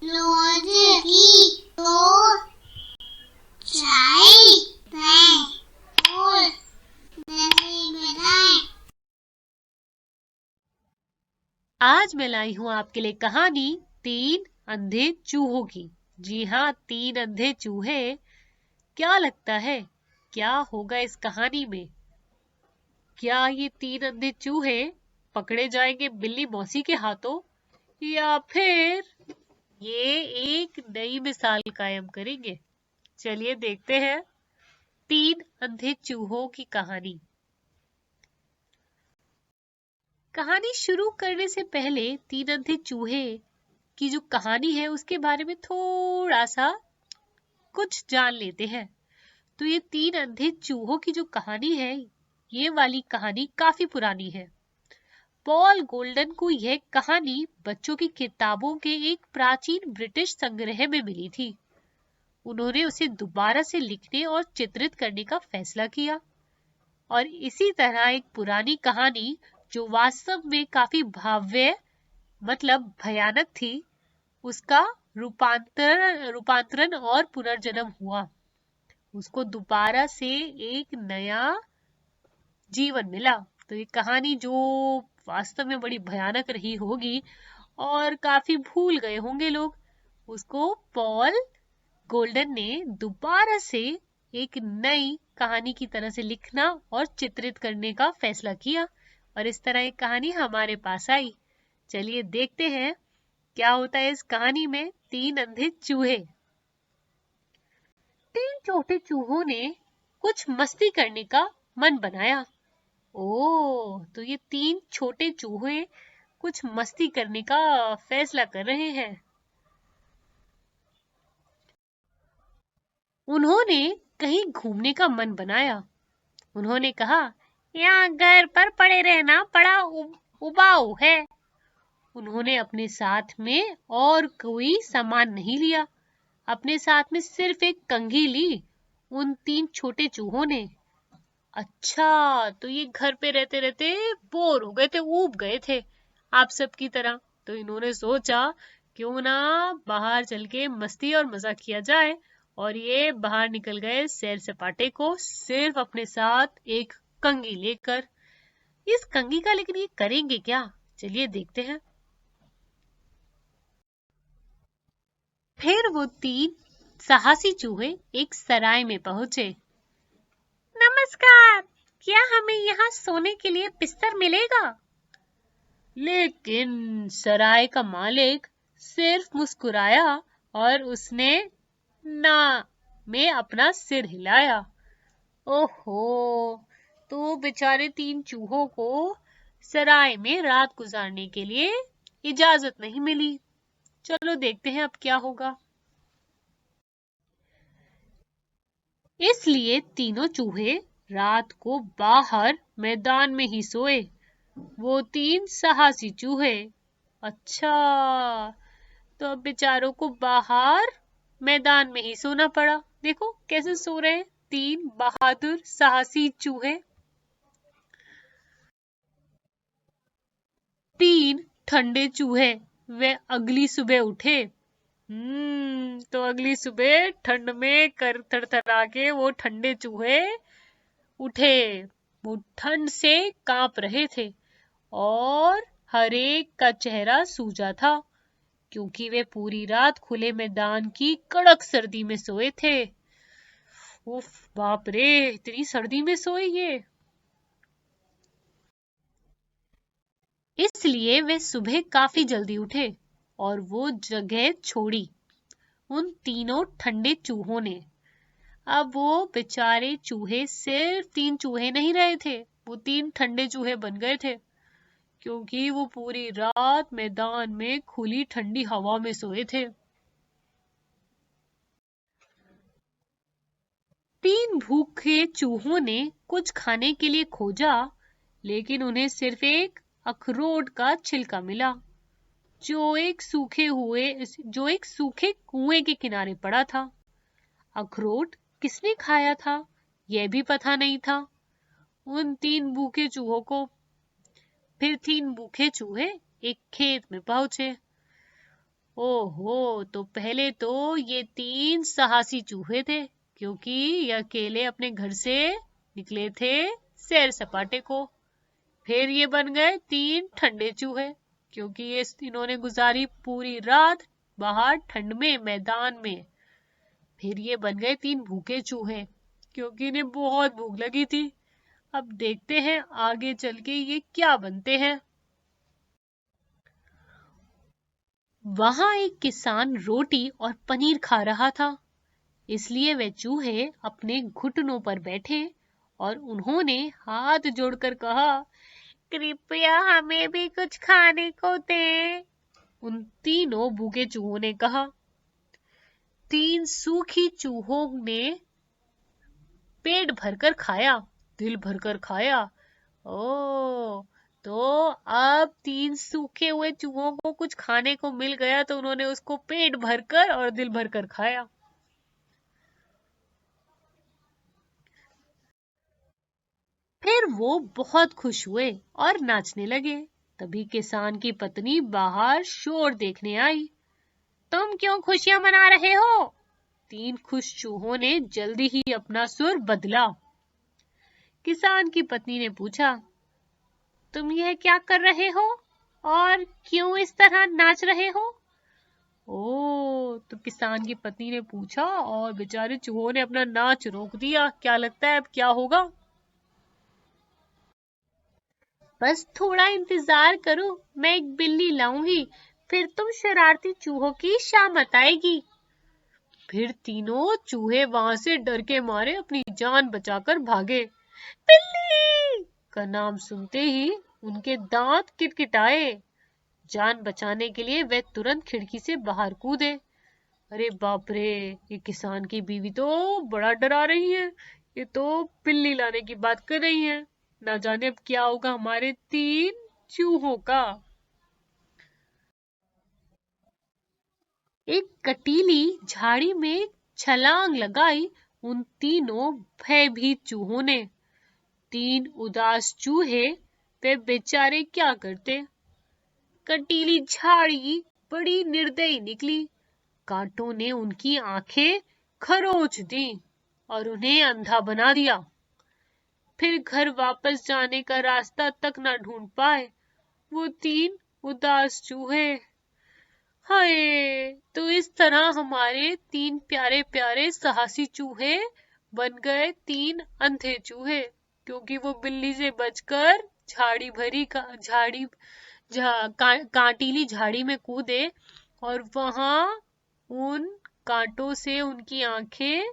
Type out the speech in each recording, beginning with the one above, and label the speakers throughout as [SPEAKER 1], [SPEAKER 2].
[SPEAKER 1] रोज की दो चाय मैं और जैसे बनाए।
[SPEAKER 2] आज मैं लाई हूँ आपके लिए कहानी तीन अंधे चूहों की। जी हाँ, तीन अंधे चूहे। क्या लगता है क्या होगा इस कहानी में? क्या ये तीन अंधे चूहे पकड़े जाएंगे बिल्ली मौसी के हाथों, या फिर ये एक नई मिसाल कायम करेंगे? चलिए देखते हैं तीन अंधे चूहों की कहानी। कहानी शुरू करने से पहले तीन अंधे चूहे की जो कहानी है उसके बारे में थोड़ा सा कुछ जान लेते हैं। तो ये तीन अंधे चूहों की जो कहानी है, ये वाली कहानी काफी पुरानी है। पॉल गोल्डन को यह कहानी बच्चों की किताबों के एक प्राचीन ब्रिटिश संग्रह में मिली थी। उन्होंने उसे दोबारा से लिखने और चित्रित करने का फैसला किया और इसी तरह एक पुरानी कहानी जो वास्तव में काफी भव्य मतलब भयानक थी, उसका रूपांतरण और पुनर्जन्म हुआ। उसको दोबारा से एक नया जीवन मिला। तो ये कहानी जो वास्तव में बड़ी भयानक रही होगी और काफी भूल गए होंगे लोग, उसको पॉल गोल्डन ने दोबारा से एक नई कहानी की तरह से लिखना और चित्रित करने का फैसला किया और इस तरह एक कहानी हमारे पास आई। चलिए देखते हैं क्या होता है इस कहानी में तीन अंधे चूहे। तीन छोटे चूहों ने कुछ मस्ती करने का मन बनाया। ओह, तो ये तीन छोटे चूहे कुछ मस्ती करने का फैसला कर रहे हैं। उन्होंने कहीं घूमने का मन बनाया। उन्होंने कहा, यहाँ घर पर पड़े रहना बड़ा उबाऊ है। उन्होंने अपने साथ में और कोई सामान नहीं लिया। अपने साथ में सिर्फ एक कंघी ली उन तीन छोटे चूहों ने। अच्छा, तो ये घर पे रहते रहते बोर हो गए थे, ऊब गए थे आप सबकी तरह। तो इन्होंने सोचा क्यों ना बाहर चल के मस्ती और मजा किया जाए, और ये बाहर निकल गए सैर सपाटे को सिर्फ अपने साथ एक कंघी लेकर। इस कंघी का लेकिन ये करेंगे क्या? चलिए देखते हैं। फिर वो तीन साहसी चूहे एक सराय में पहुंचे। नमस्कार, क्या हमें यहाँ सोने के लिए बिस्तर मिलेगा? लेकिन सराय का मालिक सिर्फ मुस्कुराया और उसने ना में अपना सिर हिलाया। ओहो, तो बेचारे तीन चूहों को सराय में रात गुजारने के लिए इजाजत नहीं मिली। चलो देखते हैं अब क्या होगा। इसलिए तीनों चूहे रात को बाहर मैदान में ही सोए। वो तीन साहसी चूहे। अच्छा, तो अब बेचारों को बाहर मैदान में ही सोना पड़ा। देखो कैसे सो रहे हैं तीन बहादुर साहसी चूहे। तीन ठंडे चूहे वे अगली सुबह उठे। तो अगली सुबह ठंड में कर थरथरा के वो ठंडे चूहे उठे। वो ठंड से कांप रहे थे और हर एक का चेहरा सूजा था, क्योंकि वे पूरी रात खुले मैदान की कड़क सर्दी में सोए थे। उफ, बाप रे, इतनी सर्दी में सोए ये। इसलिए वे सुबह काफी जल्दी उठे और वो जगह छोड़ी उन तीनों ठंडे चूहों ने। अब वो बेचारे चूहे सिर्फ तीन चूहे नहीं रहे थे, वो तीन ठंडे चूहे बन गए थे, क्योंकि वो पूरी रात मैदान में खुली ठंडी हवा में सोए थे। तीन भूखे चूहों ने कुछ खाने के लिए खोजा, लेकिन उन्हें सिर्फ एक अखरोट का छिलका मिला, जो एक सूखे कुएं के किनारे पड़ा था। अखरोट किसने खाया था यह भी पता नहीं था उन तीन भूखे चूहों को। फिर तीन भूखे चूहे एक खेत में पहुंचे। ओहो, तो पहले तो ये 3 साहसी चूहे थे, क्योंकि ये अकेले अपने घर से निकले थे सैर सपाटे को। फिर ये बन गए 3 ठंडे चूहे, क्योंकि ये इन्होंने गुजारी पूरी रात बाहर ठंड में मैदान में। फिर ये बन गए 3 भूखे चूहे, क्योंकि इन्हें बहुत भूख लगी थी। अब देखते हैं आगे चल के ये क्या बनते हैं। वहां एक किसान रोटी और पनीर खा रहा था, इसलिए वे चूहे अपने घुटनों पर बैठे और उन्होंने हाथ जोड़कर कहा, कृपया हमें भी कुछ खाने को दे। उन तीनों भूखे चूहों ने कहा। 3 सूखी चूहों ने पेट भरकर खाया, दिल भरकर खाया। ओ, तो अब 3 सूखे हुए चूहों को कुछ खाने को मिल गया, तो उन्होंने उसको पेट भरकर और दिल भरकर खाया। फिर वो बहुत खुश हुए और नाचने लगे। तभी किसान की पत्नी बाहर शोर देखने आई। तुम क्यों खुशियां मना रहे हो? 3 खुश चूहों ने जल्दी ही अपना सुर बदला। किसान की पत्नी ने पूछा, तुम यह क्या कर रहे हो और क्यों इस तरह नाच रहे हो? तो किसान की पत्नी ने पूछा और बेचारे चूहों ने अपना नाच रोक दिया। क्या लगता है अब क्या होगा? बस थोड़ा इंतजार करो, मैं एक बिल्ली लाऊंगी, फिर तुम शरारती चूहों की शामत आएगी। फिर तीनों चूहे वहां से डर के मारे अपनी जान बचाकर भागे। बिल्ली का नाम सुनते ही उनके दांत किटकिटाए। जान बचाने के लिए वे तुरंत खिड़की से बाहर कूदे। अरे बाप रे, ये किसान की बीवी तो बड़ा डरा रही है। ये तो बिल्ली लाने की बात कर रही है। ना जाने अब क्या होगा हमारे 3 चूहों का। एक कटीली झाड़ी में छलांग लगाई उन तीनों भयभीत चूहों ने। 3 उदास चूहे, वे बेचारे क्या करते। कटीली झाड़ी बड़ी निर्दयी निकली। कांटों ने उनकी आंखें खरोच दी और उन्हें अंधा बना दिया। फिर घर वापस जाने का रास्ता तक ना ढूंढ पाए वो 3 उदास चूहे। हाय, तो इस तरह हमारे 3 प्यारे प्यारे साहसी चूहे बन गए 3 अंधे चूहे, क्योंकि वो बिल्ली से बचकर झाड़ी भरी झाड़ी कांटीली झाड़ी में कूदे और वहां उन कांटों से उनकी आंखें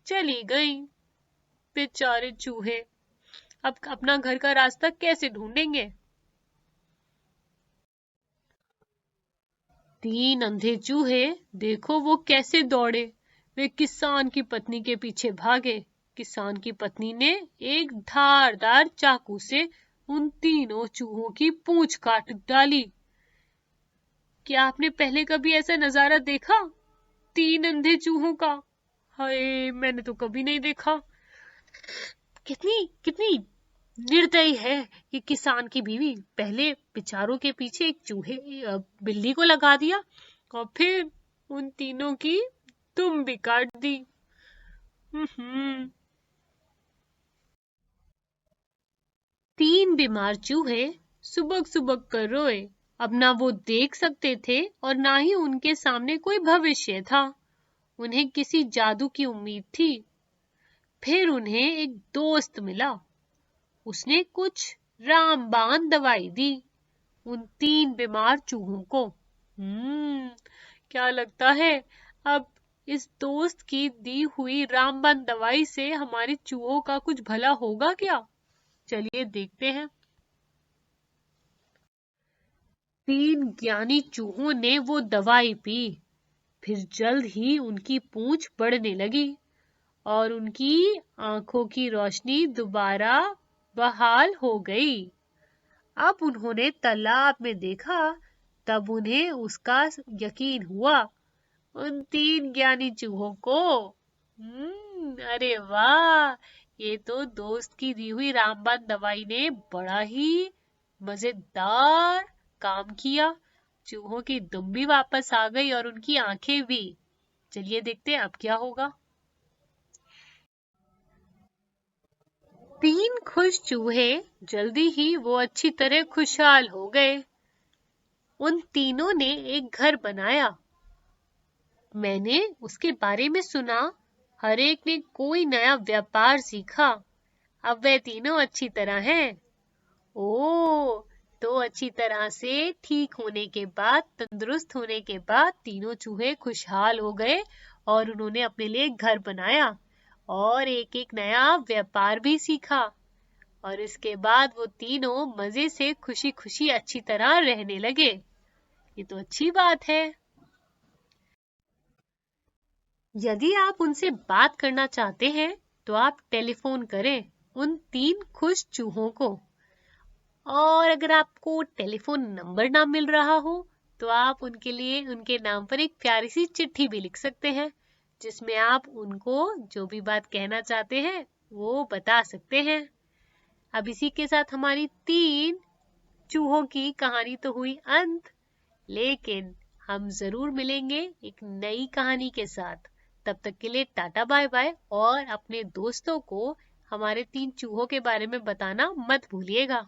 [SPEAKER 2] चली गईं। बेचारे चूहे अब अपना घर का रास्ता कैसे ढूंढेंगे? 3 अंधे चूहे, देखो वो कैसे दौड़े। वे किसान की पत्नी के पीछे भागे। किसान की पत्नी ने एक धारदार चाकू से उन तीनों चूहों की पूंछ काट डाली। क्या आपने पहले कभी ऐसा नजारा देखा? 3 अंधे चूहों का? हाय, मैंने तो कभी नहीं देखा। कितनी कितनी निर्दयी है ये किसान की बीवी। पहले बेचारों के पीछे एक बिल्ली को लगा दिया और फिर उन तीनों की तुम भी काट दी। 3 बीमार चूहे सुबक सुबक कर रोए। अब ना वो देख सकते थे और ना ही उनके सामने कोई भविष्य था। उन्हें किसी जादू की उम्मीद थी। फिर उन्हें एक दोस्त मिला। उसने कुछ रामबाण दवाई दी उन 3 बीमार चूहों को। क्या लगता है अब इस दोस्त की दी हुई रामबाण दवाई से हमारे चूहों का कुछ भला होगा क्या? चलिए देखते हैं। 3 ज्ञानी चूहों ने वो दवाई पी। फिर जल्द ही उनकी पूंछ बढ़ने लगी और उनकी आंखों की रोशनी दोबारा बहाल हो गई। अब उन्होंने तालाब में देखा, तब उन्हें उसका यकीन हुआ। उन 3 ज्ञानी चूहों को। अरे वाह, ये तो दोस्त की दी हुई रामबाण दवाई ने बड़ा ही मजेदार काम किया। चूहों की दुम भी वापस आ गई और उनकी आंखें भी। चलिए देखते हैं अब क्या होगा। 3 खुश चूहे, जल्दी ही वो अच्छी तरह खुशहाल हो गए। उन तीनों ने एक घर बनाया। मैंने उसके बारे में सुना। हर एक ने कोई नया व्यापार सीखा। अब वे तीनों अच्छी तरह हैं। ओह, तो अच्छी तरह से ठीक होने के बाद, तंदुरुस्त होने के बाद तीनों चूहे खुशहाल हो गए और उन्होंने अपने लिए एक घर बनाया और एक एक नया व्यापार भी सीखा। और इसके बाद वो तीनों मजे से खुशी खुशी अच्छी तरह रहने लगे। ये तो अच्छी बात है। यदि आप उनसे बात करना चाहते हैं तो आप टेलीफोन करें उन 3 खुश चूहों को। और अगर आपको टेलीफोन नंबर ना मिल रहा हो तो आप उनके लिए उनके नाम पर एक प्यारी सी चिट्ठी भी लिख सकते हैं, जिसमें आप उनको जो भी बात कहना चाहते हैं वो बता सकते हैं। अब इसी के साथ हमारी 3 चूहों की कहानी तो हुई अंत, लेकिन हम जरूर मिलेंगे एक नई कहानी के साथ। तब तक के लिए टाटा बाय बाय, और अपने दोस्तों को हमारे 3 चूहों के बारे में बताना मत भूलिएगा।